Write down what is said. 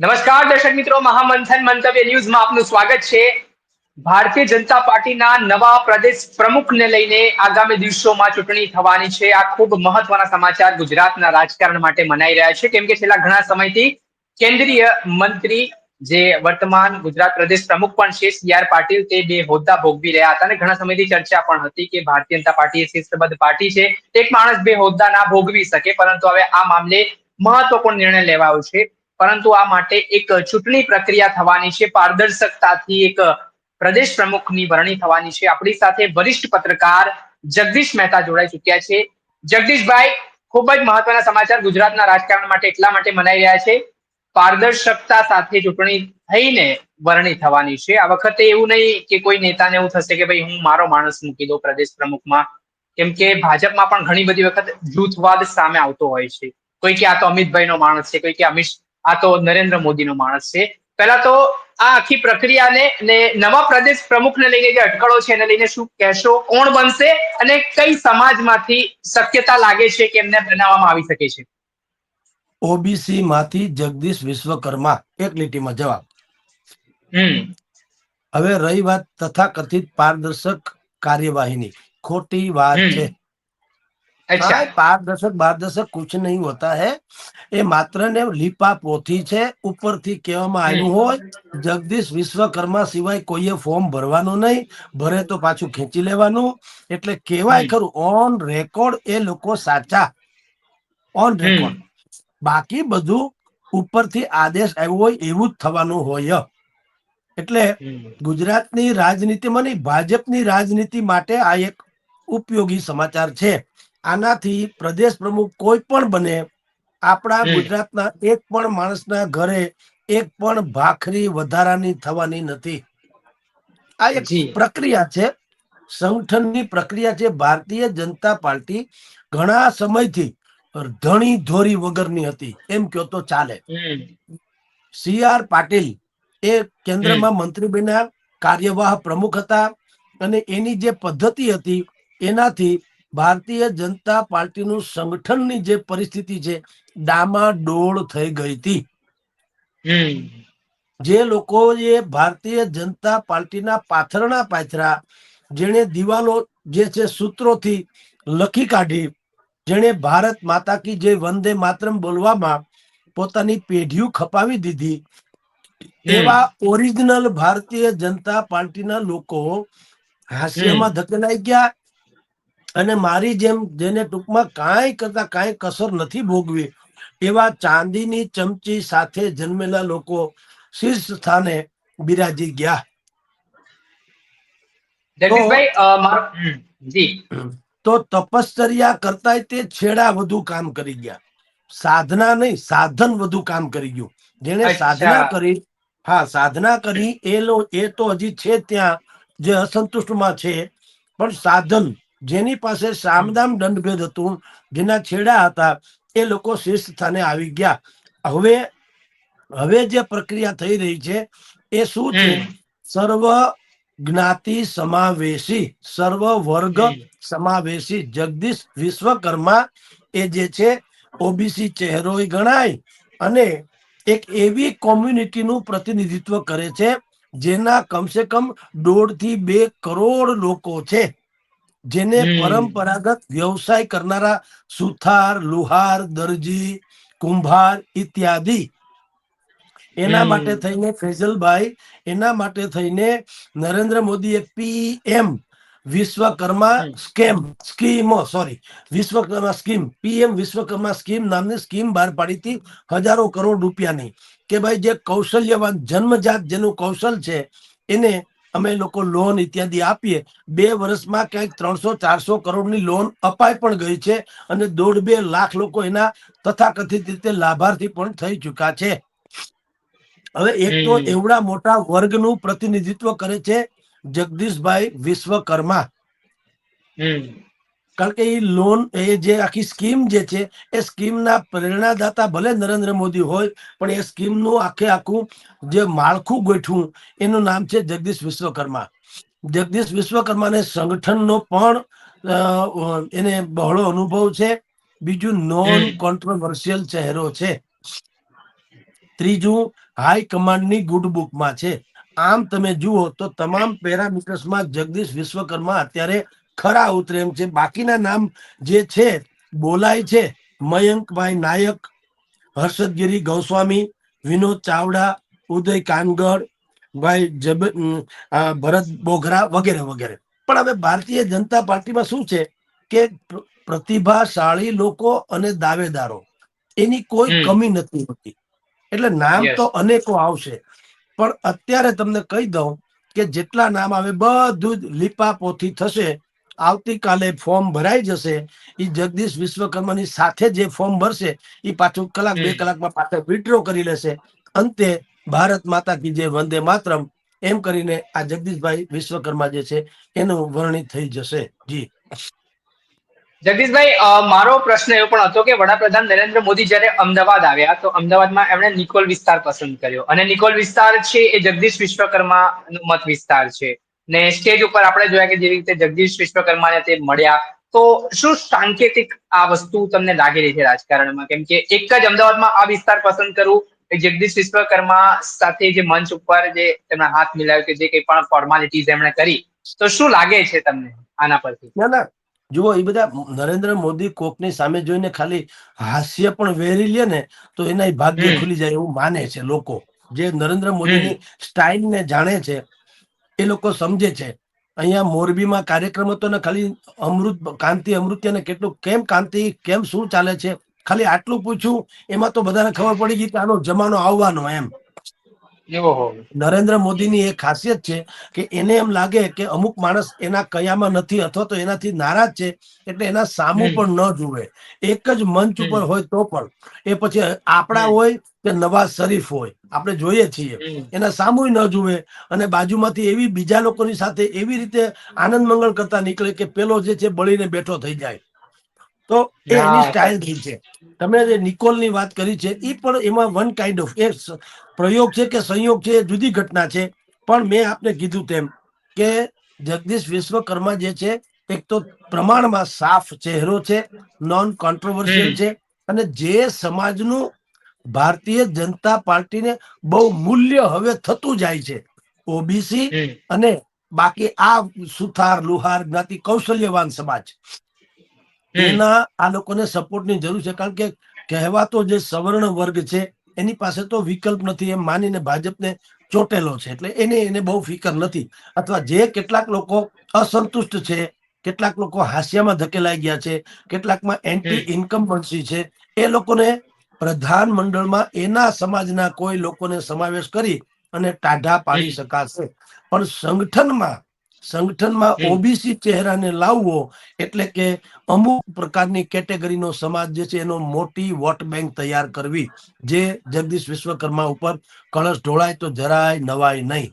નમસ્કાર દર્શક મિત્રો, મહામંથન મંતવ્ય ન્યૂઝમાં આપનું સ્વાગત છે. ભારતીય જનતા પાર્ટીના નવા પ્રદેશ પ્રમુખને લઈને આગામી દિવસોમાં ચૂંટણી થવાની છે. આ ખૂબ મહત્વના સમાચાર ગુજરાતના રાજકારણ માટે મનાઈ રહ્યા છે, કેમ કે છેલ્લા ઘણા સમયથી કેન્દ્રીય મંત્રી જે વર્તમાન ગુજરાત પ્રદેશ પ્રમુખ પણ છે, સી.આર. પાટીલ, તે બે હોદ્દા ભોગવી રહ્યા હતા અને ઘણા સમયથી ચર્ચા પણ હતી કે ભારતીય જનતા પાર્ટી એ શિસ્તબદ્ધ પાર્ટી છે, એક માણસ બે હોદ્દા ના ભોગવી શકે, પરંતુ હવે આ મામલે મહત્વપૂર્ણ નિર્ણય લેવાયો છે. પરંતુ આ માટે એક ચૂંટણી પ્રક્રિયા થવાની છે. પારદર્શકતાથી એક પ્રદેશ પ્રમુખની વરણી થવાની છે. આપણી સાથે વરિષ્ઠ પત્રકાર જગદીશ મહેતા જોડાઈ ચુક્યા છે. જગદીશભાઈ, ખૂબ જ મહત્વના સમાચાર ગુજરાતના રાજકારણ માટે એટલા માટે મનાઈ રહ્યા છે. પારદર્શકતા સાથે ચૂંટણી થઈને વરણી થવાની છે. આ વખતે એવું નહીં કે કોઈ નેતાને એવું થશે કે ભાઈ હું મારો માણસ મૂકી દઉં પ્રદેશ પ્રમુખમાં, કેમ કે ભાજપમાં પણ ઘણી બધી વખત જૂથવાદ સામે આવતો હોય છે. કોઈ કે આ તો અમિતભાઈ નો માણસ છે, કોઈ કે આ તો નરેન્દ્ર મોદી નો માણસ છે. પહેલા તો આ આખી પ્રક્રિયાને ને નવા પ્રદેશ પ્રમુખને લઈને જે અટકળો છે એને લઈને શું કહેશો? કોણ બનશે અને કઈ સમાજમાંથી શક્યતા લાગે છે કે એમને બનાવવામાં આવી શકે છે? ઓબીસી માંથી જગદીશ વિશ્વકર્મા, એક લીટીમાં જવાબ. હવે રહી વાત તથાકથિત પારદર્શક કાર્યવાહીની, ખોટી વાત છે. અચ્છા. પારદર્શક કુછ નહીં હોતા હૈ. એ માત્ર ને લીપા પોથી છે. ઉપરથી કહેવામાં આવ્યું હોય જગદીશ વિશ્વકર્મા સિવાય કોઈએ ફોર્મ ભરવાનું નહીં, ભરે તો પાછું ખેંચી લેવાનું. એટલે કહેવાય ખરું ઓન રેકોર્ડ એ લોકો સાચા, ઓન રેકોર્ડ. બાકી બધું ઉપરથી આદેશ આવ્યો હોય એવું જ થવાનું હોય. એટલે ગુજરાતની રાજનીતિમાં નહીં, ભાજપની રાજનીતિ માટે આ એક ઉપયોગી સમાચાર છે. આનાથી પ્રદેશ પ્રમુખ કોઈ પણ બને, આપણા ગુજરાતના એક પણ માણસના ઘરે એક પણ ભાખરી વધારાની થવાની નથી. આ એક જી. પ્રક્રિયા છે, સંગઠનની પ્રક્રિયા છે. ભારતીય જનતા પાર્ટી ઘણા સમયથી ધણી ધોરી વગરની હતી, એમ કહો તો ચાલે. સી.આર. પાટીલ એ કેન્દ્રમાં મંત્રી બન્યા, કાર્યવાહ પ્રમુખ હતા, અને એની જે પદ્ધતિ હતી એનાથી ભારતીય જનતા પાર્ટીનું સંગઠનની જે પરિસ્થિતિ છે ડામાડોળ થઈ ગઈ હતી. જે લોકો એ ભારતીય જનતા પાર્ટીના પાથરણા પાથરા, જેણે દિવાલો જે છે સૂત્રોથી લખી કાઢી, જેણે ભારત માતા કી જય વંદે માતરમ બોલવામાં પોતાની પેઢીઓ ખપાવી દીધી, એવા ઓરિજિનલ ભારતીય જનતા પાર્ટીના લોકો હાસ્યમાં ધકેલાઈ ગયા. અને મારી જેમ જેને ટૂંકમાં કાંઈ કરતા કાંઈ કસર નથી ભોગવી, એવા ચાંદીની ચમચી સાથે જન્મેલા લોકો શીર્ષ સ્થાને બિરાજી ગયા. જગદીશભાઈ, જી. તો તપશ્ચર્યા કરતા તે છેડા વધુ કામ કરી ગયા. સાધના નહીં, સાધન વધુ કામ કરી ગયું. જેને સાધના અચ્છા. કરી, હા, સાધના કરી એ તો હજી છે ત્યાં, જે અસંતુષ્ટમાં છે. પણ સાધન, જેની પાસે સામદામ દંડભેદ હતું, જેના છેડા હતા, એ લોકો શીર્ષ સ્થાને આવી ગયા. હવે જે પ્રક્રિયા થઈ રહી છે એ શું છે? સર્વ જ્ઞાતિ સમાવેશી, સર્વ વર્ગ સમાવેશી. જગદીશ વિશ્વકર્મા એ જે છે ઓબીસી ચહેરો ગણાય, અને એક એવી કોમ્યુનિટીનું પ્રતિનિધિત્વ કરે છે જેના કમસે કમ 1.5 થી 2 કરોડ લોકો છે, જેને પરંપરાગત વ્યવસાય કરનારા સુથાર, લુહાર, દરજી, કુંભાર ઇત્યાદિ. એના માટે થઈને ફેઝલભાઈ, એના માટે થઈને નરેન્દ્ર મોદીએ PM Vishwakarma PM Vishwakarma scheme નામની સ્કીમ બહાર પાડી હતી, હજારો કરોડ રૂપિયાની, કે ભાઈ જે કૌશલ્યવાન જન્મજાત જેનું કૌશલ છે એને અમે લોકો લોન ઇત્યાદિ આપીએ. 2 વર્ષમાં ક્યાંક 300-400 કરોડની લોન અપાઈ પણ ગઈ છે, અને 1.5-2 લાખ લોકો એના તથાકથિત રીતે લાભાર્થી પણ થઈ ચુક્યા છે. હવે એક તો એવડા મોટા વર્ગનું પ્રતિનિધિત્વ કરે છે જગદીશભાઈ વિશ્વકર્મા. કારણ કે એ લોન, એ જે આખી સ્કીમ જે છે એ સ્કીમના પ્રેરણાદાતા ભલે નરેન્દ્ર મોદી હોય, પણ એ સ્કીમનું આખું જે માળખું ગોઠવું એનું નામ છે જગદીશ વિશ્વકર્મા. જગદીશ વિશ્વકર્માને સંગઠનનો પણ એને બહોળો અનુભવ છે. બીજું, નોન કોન્ટ્રોવર્શિયલ ચહેરો છે. ત્રીજું હાઈ કમાન્ડની ગુડ બુકમાં છે. આમ તમે જુઓ તો તમામ પેરામીટર્સમાં જગદીશ વિશ્વકર્મા અત્યારે ખરા ઉતરે એમ છે. બાકીના નામ જે છે બોલાય છે, મયંકભાઈ નાયક, હર્ષદગીરી ગૌસ્વામી, વિનોદ ચાવડા, ઉદય કાનગડ, ભાઈ ભરત બોઘરા વગેરે વગેરે. પણ હવે ભારતીય જનતા પાર્ટીમાં શું છે કે પ્રતિભાશાળી લોકો અને દાવેદારો એની કોઈ કમી નથી હોતી. એટલે નામ તો યસ. અનેકો આવશે, પણ અત્યારે તમને કહી દઉં કે જેટલા નામ આવે બધું જ લીપાપોથી થશે. આવતીકાલે ફોર્મ ભરાઈ જશે. એ જગદીશ વિશ્વકર્માની સાથે જે ફોર્મ ભરશે એ પાછું કલાક બે કલાકમાં પાછળ વિડ્રો કરી લેશે. અંતે ભારત માતા કી જય, વંદે માતરમ એમ કરીને આ જગદીશભાઈ વિશ્વકર્મા જે છે એનું વર્ણિત થઈ જશે. જી જગદીશભાઈ, મારો પ્રશ્ન એવો પણ હતો કે વડાપ્રધાન નરેન્દ્ર મોદી જ્યારે અમદાવાદ આવ્યા તો અમદાવાદમાં એમણે નિકોલ વિસ્તાર પસંદ કર્યો અને નિકોલ વિસ્તાર છે એ જગદીશ વિશ્વકર્માનો મત વિસ્તાર છે. ને સ્ટેજ ઉપર આપણે જોયા કે જેવી રીતે જગદીશ વિશ્વકર્માને તે મળ્યા, તો શું સાંકેતિક આ વસ્તુ તમને લાગી રહી છે રાજકારણમાં? કેમ કે એક જ અમદાવાદમાં આ વિસ્તાર પસંદ કરવું, જગદીશ વિશ્વકર્મા સાથે જે મંચ ઉપર જે તેમના હાથ મિલાવ્યો કે જે કંઈ પણ ફોર્માલિટીઝ એમણે કરી, તો શું લાગે છે તમને આના પરથી? ના ના, જુઓ એ બધા નરેન્દ્ર મોદી કોકની સામે જોઈને ખાલી હાસ્ય પણ વેરી લે ને તો એના ભાગ્ય હમ ખુલી જાય એવું માને છે લોકો. જે નરેન્દ્ર હમ મોદીની સ્ટાઇલને જાણે છે એ લોકો સમજે છે. અહીંયા મોરબીમાં કાર્યક્રમ હતો ને ખાલી કાંતિ અમૃત્યને કેટલું કેમ કાંતિ કેમ શું ચાલે છે ખાલી આટલું પૂછ્યું, એમાં તો બધાને ખબર પડી ગઈ કે આનો જમાનો આવવાનો એમ. ઓહો. નરેન્દ્ર મોદીની એક ખાસિયત છે કે એને એમ લાગે કે અમુક માણસ એના કયામાં નથી અથવા તો એનાથી નારાજ છે, એટલે એના સામું હમ પણ ન જુએ. એક જ મંચ હમ ઉપર હોય તો પણ એ પછી આપણા હમ હોય કે નવાઝ શરીફ હોય, આપણે જોઈએ છીએ હમ એના સામુય ન જુએ. અને બાજુમાંથી એવી બીજા લોકોની સાથે એવી રીતે આનંદ મંગળ કરતા નીકળે કે પેલો જે છે બળીને બેઠો થઈ જાય. તો એ એની હા, સ્ટાઇલ થઈ છે. તમે જે નિકોલની વાત કરી છે એ પણ એમાં વન કાઇન્ડ ઓફ પ્રયોગ છે કે સંયોગ છે એ જુદી ઘટના છે. પણ મેં આપને કીધું તેમ કે જગદીશ વિશ્વકર્મા જે છે એક તો પ્રમાણમાં સાફ ચહેરો છે, નોન કોન્ટ્રોવર્શિયલ હમ છે, અને જે સમાજનું ભારતીય જનતા પાર્ટીને બહુ મૂલ્ય હવે થતું જાય છે. ઓબીસી હમ અને બાકી આ સુથાર લુહાર જ્ઞાતિ કૌશલ્યવાન સમાજ, હમ એના આ લોકોને સપોર્ટની જરૂર છે. કારણ કે કહેવાતો જે સવર્ણ વર્ગ છે એની પાસે તો વિકલ્પ નથી એમ માનીને ભાજપને ચોટેલો છે. એટલે એને બહુ ફિકર નથી. અથવા જે કેટલાક લોકો અસંતુષ્ટ છે, કેટલાક લોકો હાસ્યામાં ધકેલાઈ ગયા છે, કેટલાકમાં એન્ટી હમ ઇન્કમ્બન્સી છે, એ લોકોને પ્રધાન મંડળમાં એના સમાજના કોઈ લોકોને સમાવેશ કરી અને ટાઢા પાડી હમ શકાશે. પણ સંગઠનમાં હમ ઓબીસી ચહેરાને લાવવો એટલે કે અમુક પ્રકારની કેટેગરીનો સમાજ જે છે એનો મોટી વોટ બેંક તૈયાર કરવી, જે જગદીશ વિશ્વકર્મા ઉપર કળશ ઢોળાય તો જરાય નવાય નહીં.